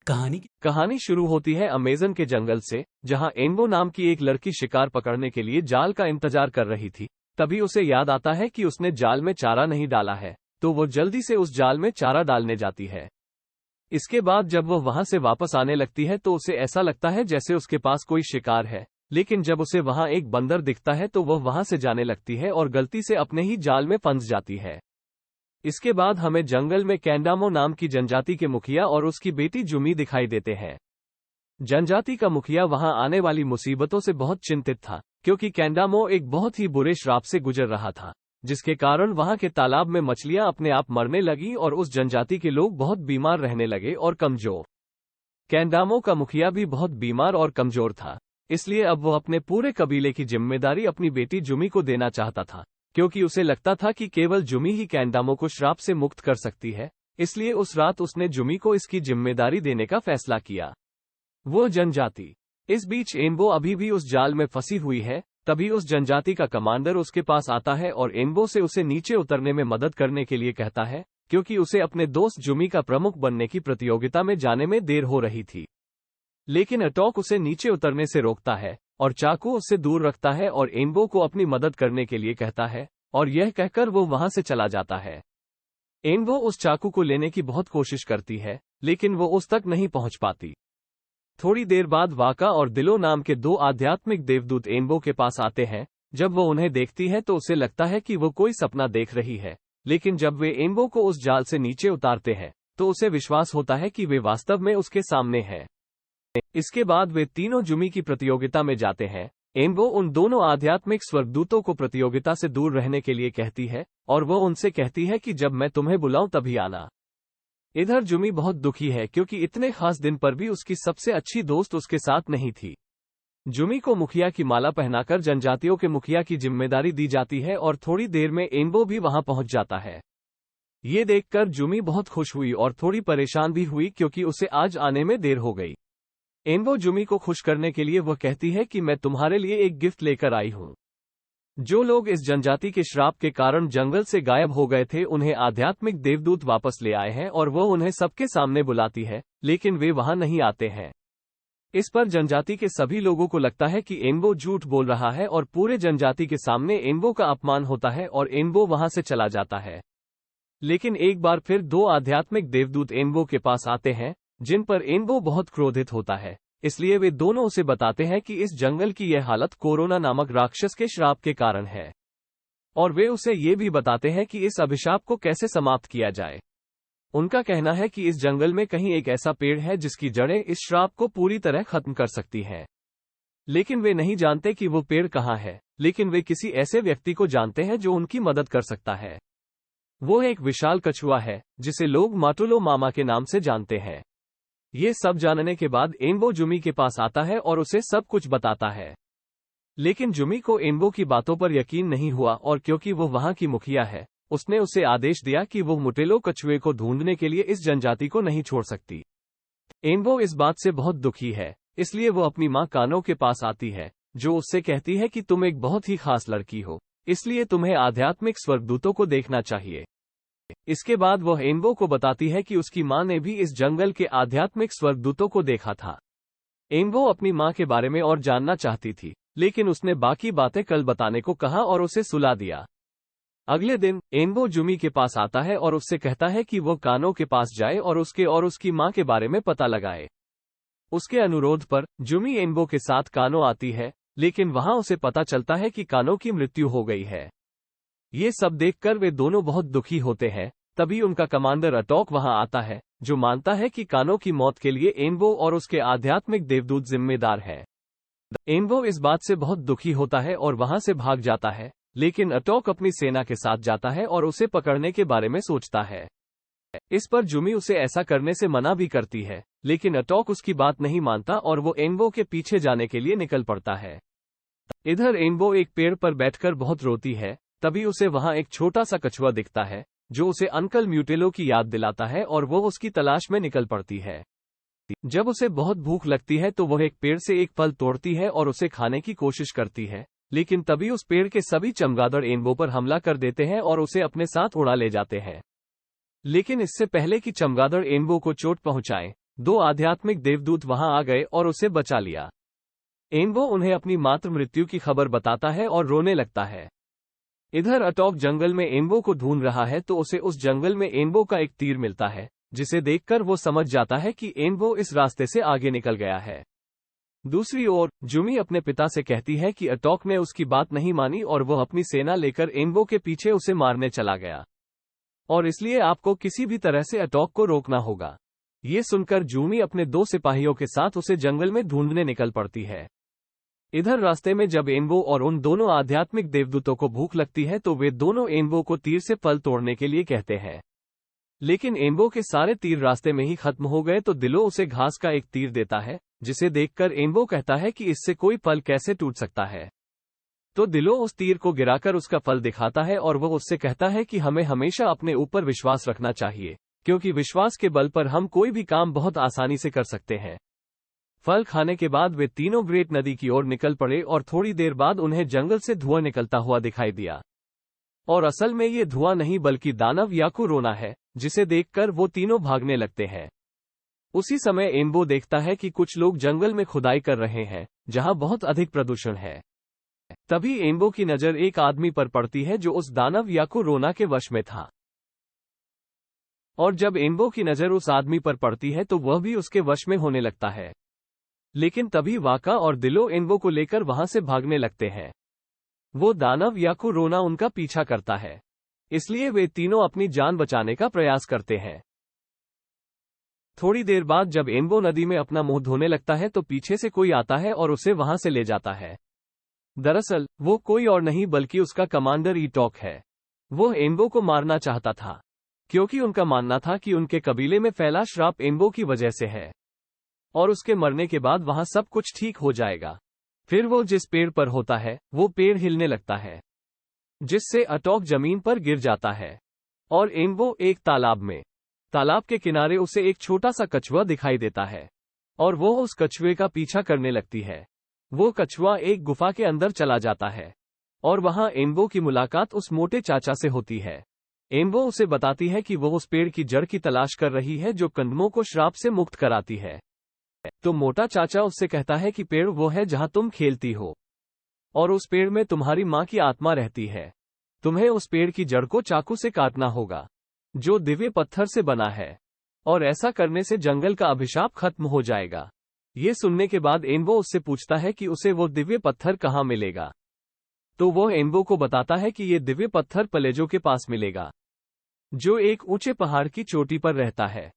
कहानी शुरू होती है अमेज़न के जंगल से, जहां एनबो नाम की एक लड़की शिकार पकड़ने के लिए जाल का इंतजार कर रही थी। तभी उसे याद आता है कि उसने जाल में चारा नहीं डाला है, तो वो जल्दी से उस जाल में चारा डालने जाती है। इसके बाद जब वह वहां से वापस आने लगती है तो उसे ऐसा लगता है जैसे उसके पास कोई शिकार है, लेकिन जब उसे वहां एक बंदर दिखता है तो वह वहां से जाने लगती है और गलती से अपने ही जाल में फंस जाती है। इसके बाद हमें जंगल में कैंडामो नाम की जनजाति के मुखिया और उसकी बेटी जुमी दिखाई देते हैं। जनजाति का मुखिया वहां आने वाली मुसीबतों से बहुत चिंतित था, क्योंकि कैंडामो एक बहुत ही बुरे श्राप से गुजर रहा था, जिसके कारण वहां के तालाब में मछलियां अपने आप मरने लगी और उस जनजाति के लोग बहुत बीमार रहने लगे और कमजोर। कैंडामो का मुखिया भी बहुत बीमार और कमजोर था, इसलिए अब वह अपने पूरे कबीले की जिम्मेदारी अपनी बेटी जुमी को देना चाहता था, क्योंकि उसे लगता था कि केवल जुमी ही कैंडामो को श्राप से मुक्त कर सकती है। इसलिए उस रात उसने जुमी को इसकी जिम्मेदारी देने का फैसला किया। वो जनजाति। इस बीच एनबो अभी भी उस जाल में फंसी हुई है। तभी उस जनजाति का कमांडर उसके पास आता है और एनबो से उसे नीचे उतरने में मदद करने के लिए कहता है, क्योंकि उसे अपने दोस्त जुमी का प्रमुख बनने की प्रतियोगिता में जाने में देर हो रही थी। लेकिन अटॉक उसे नीचे उतरने से रोकता है और चाकू उससे दूर रखता है और एनबो को अपनी मदद करने के लिए कहता है, और यह कहकर वो वहां से चला जाता है। एनबो उस चाकू को लेने की बहुत कोशिश करती है, लेकिन वो उस तक नहीं पहुंच पाती। थोड़ी देर बाद वाका और दिलो नाम के दो आध्यात्मिक देवदूत एनबो के पास आते हैं। जब वो उन्हें देखती है तो उसे लगता है कि वो कोई सपना देख रही है, लेकिन जब वे एनबो को उस जाल से नीचे उतारते हैं तो उसे विश्वास होता है कि वे वास्तव में उसके सामने हैं। इसके बाद वे तीनों जुमी की प्रतियोगिता में जाते हैं। एनबो उन दोनों आध्यात्मिक स्वर्गदूतों को प्रतियोगिता से दूर रहने के लिए कहती है और वो उनसे कहती है कि जब मैं तुम्हें बुलाऊं तभी आना। इधर जुमी बहुत दुखी है, क्योंकि इतने खास दिन पर भी उसकी सबसे अच्छी दोस्त उसके साथ नहीं थी। जुमी को मुखिया की माला पहनाकर जनजातियों के मुखिया की जिम्मेदारी दी जाती है और थोड़ी देर में एनबो भी वहां पहुंच जाता है। ये देखकर जुमी बहुत खुश हुई और थोड़ी परेशान भी हुई, क्योंकि उसे आज आने में देर हो गई। एनबो जुमी को खुश करने के लिए वह कहती है कि मैं तुम्हारे लिए एक गिफ्ट लेकर आई हूं। जो लोग इस जनजाति के श्राप के कारण जंगल से गायब हो गए थे उन्हें आध्यात्मिक देवदूत वापस ले आए हैं और वह उन्हें सबके सामने बुलाती है, लेकिन वे वहां नहीं आते हैं। इस पर जनजाति के सभी लोगों को लगता है कि एनबो झूठ बोल रहा है और पूरे जनजाति के सामने एनबो का अपमान होता है और एनबो वहां से चला जाता है। लेकिन एक बार फिर दो आध्यात्मिक देवदूत एनबो के पास आते हैं, जिन पर एनबो बहुत क्रोधित होता है। इसलिए वे दोनों उसे बताते हैं कि इस जंगल की यह हालत कोरोना नामक राक्षस के श्राप के कारण है, और वे उसे ये भी बताते हैं कि इस अभिशाप को कैसे समाप्त किया जाए। उनका कहना है कि इस जंगल में कहीं एक ऐसा पेड़ है जिसकी जड़ें इस श्राप को पूरी तरह खत्म कर सकती हैं। लेकिन वे नहीं जानते कि वो पेड़ कहाँ है, लेकिन वे किसी ऐसे व्यक्ति को जानते हैं जो उनकी मदद कर सकता है। वो एक विशाल कछुआ है जिसे लोग माटुलो मामा के नाम से जानते हैं। ये सब जानने के बाद एनबो जुमी के पास आता है और उसे सब कुछ बताता है। लेकिन जुमी को एनबो की बातों पर यकीन नहीं हुआ, और क्योंकि वो वहां की मुखिया है, उसने उसे आदेश दिया कि वो मुटेलो कछुए को ढूंढने के लिए इस जनजाति को नहीं छोड़ सकती। एनबो इस बात से बहुत दुखी है, इसलिए वो अपनी मां कानो के पास आती है, जो उससे कहती है कि तुम एक बहुत ही खास लड़की हो, इसलिए तुम्हें आध्यात्मिक स्वर्गदूतों को देखना चाहिए। इसके बाद वह एनबो को बताती है कि उसकी मां ने भी इस जंगल के आध्यात्मिक स्वर्गदूतों को देखा था। एनबो अपनी मां के बारे में और जानना चाहती थी, लेकिन उसने बाकी बातें कल बताने को कहा और उसे सुला दिया। अगले दिन एनबो जुमी के पास आता है और उससे कहता है कि वो कानो के पास जाए और उसकी मां के बारे में पता लगाए। उसके अनुरोध पर जुमी एनबो के साथ कानो आती है, लेकिन वहां उसे पता चलता है कि कानो की मृत्यु हो गई है। ये सब देखकर वे दोनों बहुत दुखी होते हैं। तभी उनका कमांडर अटॉक वहां आता है, जो मानता है कि कानो की मौत के लिए एनबो और उसके आध्यात्मिक देवदूत जिम्मेदार हैं। एनबो इस बात से बहुत दुखी होता है और वहां से भाग जाता है, लेकिन अटॉक अपनी सेना के साथ जाता है और उसे पकड़ने के बारे में सोचता है। इस पर जुमी उसे ऐसा करने से मना भी करती है, लेकिन अटॉक उसकी बात नहीं मानता और वो एनबो के पीछे जाने के लिए निकल पड़ता है। इधर एनबो एक पेड़ पर बैठकर बहुत रोती है। तभी उसे वहां एक छोटा सा कछुआ दिखता है, जो उसे अंकल म्यूटेलो की याद दिलाता है और वो उसकी तलाश में निकल पड़ती है। जब उसे बहुत भूख लगती है तो वह एक पेड़ से एक फल तोड़ती है और उसे खाने की कोशिश करती है, लेकिन तभी उस पेड़ के सभी चमगादड़ एनबो पर हमला कर देते हैं और उसे अपने साथ उड़ा ले जाते हैं। लेकिन इससे पहले कि चमगादड़ एनबो को चोट पहुंचाएं, दो आध्यात्मिक देवदूत वहां आ गए और उसे बचा लिया। एनबो उन्हें अपनी मातृ मृत्यु की खबर बताता है और रोने लगता है। इधर अटॉक जंगल में एनबो को ढूंढ रहा है तो उसे उस जंगल में एनबो का एक तीर मिलता है, जिसे देखकर वो समझ जाता है कि एनबो इस रास्ते से आगे निकल गया है। दूसरी ओर जुमी अपने पिता से कहती है कि अटॉक ने उसकी बात नहीं मानी और वह अपनी सेना लेकर एनबो के पीछे उसे मारने चला गया, और इसलिए आपको किसी भी तरह से अटॉक को रोकना होगा। ये सुनकर जूमी अपने दो सिपाहियों के साथ उसे जंगल में ढूंढने निकल पड़ती है। इधर रास्ते में जब एनबो और उन दोनों आध्यात्मिक देवदूतों को भूख लगती है तो वे दोनों एनबो को तीर से फल तोड़ने के लिए कहते हैं, लेकिन एनबो के सारे तीर रास्ते में ही खत्म हो गए तो दिलो उसे घास का एक तीर देता है, जिसे देखकर एनबो कहता है कि इससे कोई फल कैसे टूट सकता है। तो दिलो उस तीर को गिराकर उसका फल दिखाता है और वह उससे कहता है कि हमें हमेशा अपने ऊपर विश्वास रखना चाहिए, क्योंकि विश्वास के बल पर हम कोई भी काम बहुत आसानी से कर सकते हैं। फल खाने के बाद वे तीनों ग्रेट नदी की ओर निकल पड़े और थोड़ी देर बाद उन्हें जंगल से धुआं निकलता हुआ दिखाई दिया, और असल में ये धुआं नहीं बल्कि दानव याकुरोना है, जिसे देखकर वो तीनों भागने लगते हैं। उसी समय एनबो देखता है कि कुछ लोग जंगल में खुदाई कर रहे हैं, जहां बहुत अधिक प्रदूषण है। तभी एनबो की नजर एक आदमी पर पड़ती है जो उस दानव याकुरोना के वश में था, और जब एनबो की नजर उस आदमी पर पड़ती है तो वह भी उसके वश में होने लगता है। लेकिन तभी वाका और दिलो एनबो को लेकर वहां से भागने लगते हैं। वो दानव याकुरोना उनका पीछा करता है, इसलिए वे तीनों अपनी जान बचाने का प्रयास करते हैं। थोड़ी देर बाद जब एनबो नदी में अपना मुंह धोने लगता है तो पीछे से कोई आता है और उसे वहां से ले जाता है। दरअसल वो कोई और नहीं बल्कि उसका कमांडर ईटॉक है। वो एनबो को मारना चाहता था, क्योंकि उनका मानना था कि उनके कबीले में फैला श्राप एनबो की वजह से है, और उसके मरने के बाद वहां सब कुछ ठीक हो जाएगा। फिर वो जिस पेड़ पर होता है वो पेड़ हिलने लगता है, जिससे अटॉक जमीन पर गिर जाता है, और एनबो एक तालाब के किनारे उसे एक छोटा सा कछुआ दिखाई देता है, और वो उस कछुए का पीछा करने लगती है। वो कछुआ एक गुफा के अंदर चला जाता है, और वहां एनबो की मुलाकात उस मोटे चाचा से होती है। एनबो उसे बताती है कि वो उस पेड़ की जड़ की तलाश कर रही है जो कंदमों को श्राप से मुक्त कराती है। तो मोटा चाचा उससे कहता है कि पेड़ वो है जहां तुम खेलती हो, और उस पेड़ में तुम्हारी माँ की आत्मा रहती है। तुम्हें उस पेड़ की जड़ को चाकू से काटना होगा, जो दिव्य पत्थर से बना है, और ऐसा करने से जंगल का अभिशाप खत्म हो जाएगा। ये सुनने के बाद एनबो उससे पूछता है कि उसे वो दिव्य पत्थर कहाँ मिलेगा। तो वो एनबो को बताता है कि ये दिव्य पत्थर पलेजो के पास मिलेगा, जो एक ऊंचे पहाड़ की चोटी पर रहता है।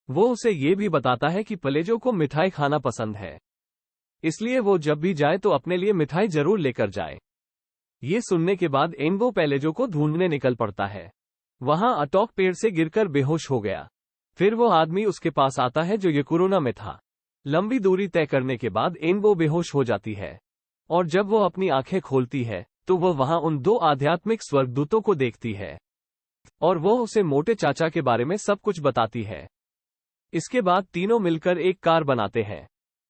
वो उसे ये भी बताता है कि पलेजो को मिठाई खाना पसंद है, इसलिए वो जब भी जाए तो अपने लिए मिठाई जरूर लेकर जाए। ये सुनने के बाद एनबो पलेजो को ढूंढने निकल पड़ता है। वहां अटॉक पेड़ से गिरकर बेहोश हो गया। फिर वो आदमी उसके पास आता है जो याकुरोना में था। लंबी दूरी तय करने के बाद एनबो बेहोश हो जाती है, और जब वो अपनी आंखें खोलती है तो वह वहां उन दो आध्यात्मिक स्वर्गदूतों को देखती है, और वो उसे मोटे चाचा के बारे में सब कुछ बताती है। इसके बाद तीनों मिलकर एक कार बनाते हैं,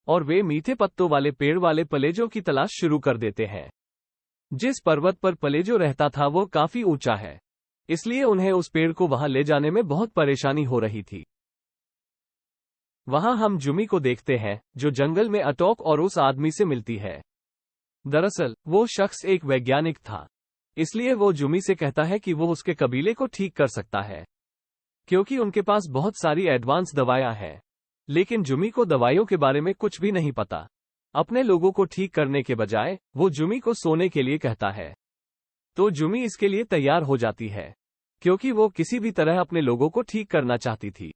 और वे मीठे पत्तों वाले पेड़ वाले पलेजो की तलाश शुरू कर देते हैं। जिस पर्वत पर पलेजो रहता था वो काफी ऊंचा है, इसलिए उन्हें उस पेड़ को वहां ले जाने में बहुत परेशानी हो रही थी। वहां हम जुमी को देखते हैं, जो जंगल में अटॉक और उस आदमी से मिलती है। दरअसल वो शख्स एक वैज्ञानिक था, इसलिए वो जुमी से कहता है कि वो उसके कबीले को ठीक कर सकता है, क्योंकि उनके पास बहुत सारी एडवांस दवाइयां हैं। लेकिन जुमी को दवाइयों के बारे में कुछ भी नहीं पता। अपने लोगों को ठीक करने के बजाय वो जुमी को सोने के लिए कहता है। तो जुमी इसके लिए तैयार हो जाती है, क्योंकि वो किसी भी तरह अपने लोगों को ठीक करना चाहती थी।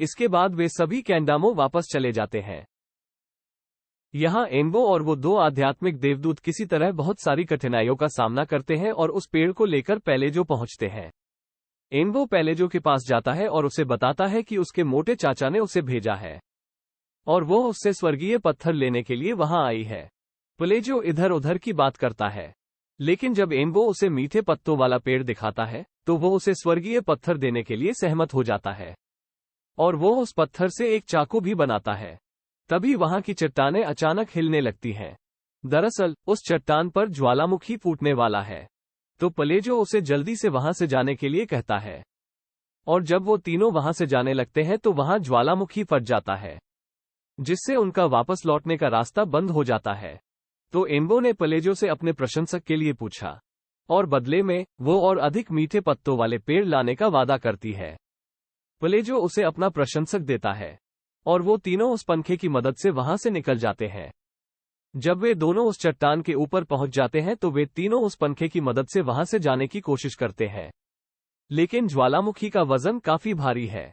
इसके बाद वे सभी कैंडामो वापस चले जाते हैं। यहाँ एनबो और वो दो आध्यात्मिक देवदूत किसी तरह बहुत सारी कठिनाइयों का सामना करते हैं और उस पेड़ को लेकर पलेजो पहुंचते हैं। एनबो पलेजो के पास जाता है और उसे बताता है कि उसके मोटे चाचा ने उसे भेजा है, और वो उससे स्वर्गीय पत्थर लेने के लिए वहां आई है। पलेजो इधर उधर की बात करता है, लेकिन जब एनबो उसे मीठे पत्तों वाला पेड़ दिखाता है तो वो उसे स्वर्गीय पत्थर देने के लिए सहमत हो जाता है, और वो उस पत्थर से एक चाकू भी बनाता है। तभी वहां की चट्टानें अचानक हिलने लगती हैं। दरअसल उस चट्टान पर ज्वालामुखी फूटने वाला है, तो पलेजो उसे जल्दी से वहां से जाने के लिए कहता है, और जब वो तीनों वहां से जाने लगते हैं तो वहां ज्वालामुखी फट जाता है, जिससे उनका वापस लौटने का रास्ता बंद हो जाता है। तो एम्बो ने पलेजो से अपने प्रशंसक के लिए पूछा, और बदले में वो और अधिक मीठे पत्तों वाले पेड़ लाने का वादा करती है। पलेजो उसे अपना प्रशंसक देता है, और वो तीनों उस पंखे की मदद से वहां से निकल जाते हैं। जब वे दोनों उस चट्टान के ऊपर पहुंच जाते हैं तो वे तीनों उस पंखे की मदद से वहां से जाने की कोशिश करते हैं, लेकिन ज्वालामुखी का वजन काफी भारी है।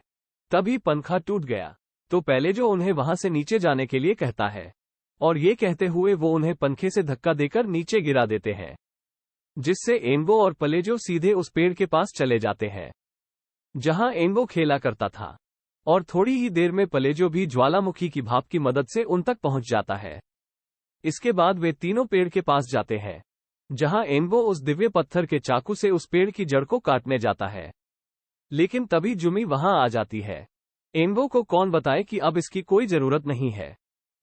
तभी पंखा टूट गया। तो पलेजो उन्हें वहां से नीचे जाने के लिए कहता है, और ये कहते हुए वो उन्हें पंखे से धक्का देकर नीचे गिरा देते हैं, जिससे एम्बो और पलेजो सीधे उस पेड़ के पास चले जाते हैं जहां एम्बो खेला करता था। और थोड़ी ही देर में पलेजो भी ज्वालामुखी की भाप की मदद से उन तक पहुंच जाता है। इसके बाद वे तीनों पेड़ के पास जाते हैं, जहां एम्बो उस दिव्य पत्थर के चाकू से उस पेड़ की जड़ को काटने जाता है। लेकिन तभी जुमी वहां आ जाती है। एम्बो को कौन बताए कि अब इसकी कोई जरूरत नहीं है,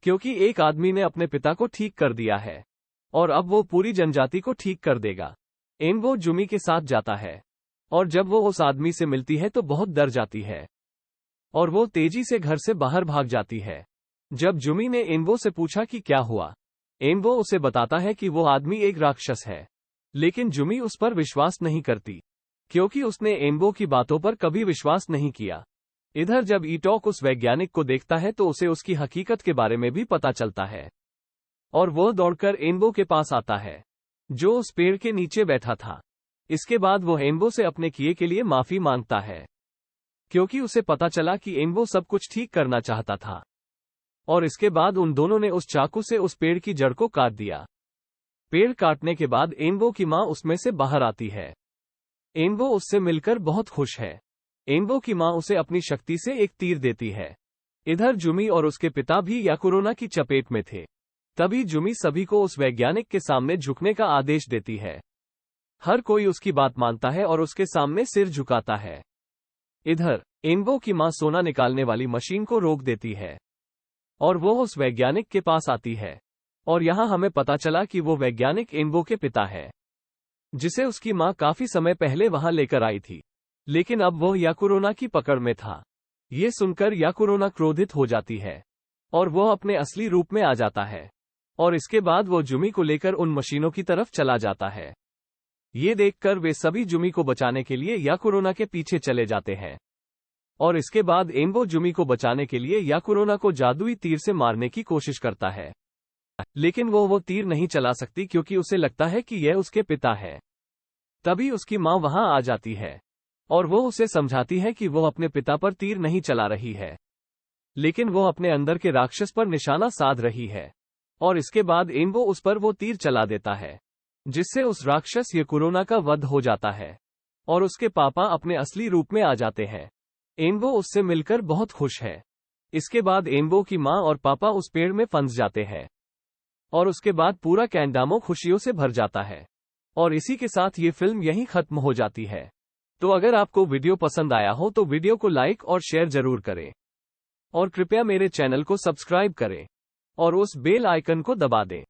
क्योंकि एक आदमी ने अपने पिता को ठीक कर दिया है, और अब वो पूरी जनजाति को ठीक कर देगा। एम्बो जुमी के साथ जाता है, और जब वो उस आदमी से मिलती है तो बहुत डर जाती है, और वो तेजी से घर से बाहर भाग जाती है। जब जुमी ने एम्बो से पूछा कि क्या हुआ, एम्बो उसे बताता है कि वो आदमी एक राक्षस है। लेकिन जुमी उस पर विश्वास नहीं करती, क्योंकि उसने एम्बो की बातों पर कभी विश्वास नहीं किया। इधर जब ईटॉक उस वैज्ञानिक को देखता है तो उसे उसकी हकीकत के बारे में भी पता चलता है, और वह दौड़कर एम्बो के पास आता है, जो उस पेड़ के नीचे बैठा था। इसके बाद वो एम्बो से अपने किए के लिए माफी मांगता है, क्योंकि उसे पता चला कि एम्बो सब कुछ ठीक करना चाहता था। और इसके बाद उन दोनों ने उस चाकू से उस पेड़ की जड़ को काट दिया। पेड़ काटने के बाद एम्बो की मां उसमें से बाहर आती है। एम्बो उससे मिलकर बहुत खुश है। एम्बो की मां उसे अपनी शक्ति से एक तीर देती है। इधर जुमी और उसके पिता भी याकुरोना की चपेट में थे। तभी जुमी सभी को उस वैज्ञानिक के सामने झुकने का आदेश देती है। हर कोई उसकी बात मानता है और उसके सामने सिर झुकाता है। इधर एम्बो की मां सोना निकालने वाली मशीन को रोक देती है, और वो उस वैज्ञानिक के पास आती है। और यहां हमें पता चला कि वो वैज्ञानिक एम्बो के पिता है, जिसे उसकी मां काफी समय पहले वहां लेकर आई थी। लेकिन अब वो याकुरोना की पकड़ में था। ये सुनकर याकुरोना क्रोधित हो जाती है, और वो अपने असली रूप में आ जाता है। और इसके बाद वो जुमी को लेकर उन मशीनों की तरफ चला जाता है। ये देखकर वे सभी जुमी को बचाने के लिए याकुरोना के पीछे चले जाते हैं। और इसके बाद एम्बो जुमी को बचाने के लिए याकुरोना को जादुई तीर से मारने की कोशिश करता है, लेकिन वो तीर नहीं चला सकती क्योंकि उसे लगता है कि यह उसके पिता है। तभी उसकी मां वहां आ जाती है, और वो उसे समझाती है कि वो अपने पिता पर तीर नहीं चला रही है, लेकिन वो अपने अंदर के राक्षस पर निशाना साध रही है। और इसके बाद एम्बो उस पर वो तीर चला देता है, जिससे उस राक्षस याकुरोना का वध हो जाता है, और उसके पापा अपने असली रूप में आ जाते हैं। एम्बो उससे मिलकर बहुत खुश है। इसके बाद एम्बो की मां और पापा उस पेड़ में फंस जाते हैं, और उसके बाद पूरा कैंडामो खुशियों से भर जाता है। और इसी के साथ ये फिल्म यहीं खत्म हो जाती है। तो अगर आपको वीडियो पसंद आया हो तो वीडियो को लाइक और शेयर जरूर करें, और कृपया मेरे चैनल को सब्सक्राइब करें, और उस बेल आइकन को दबा दें।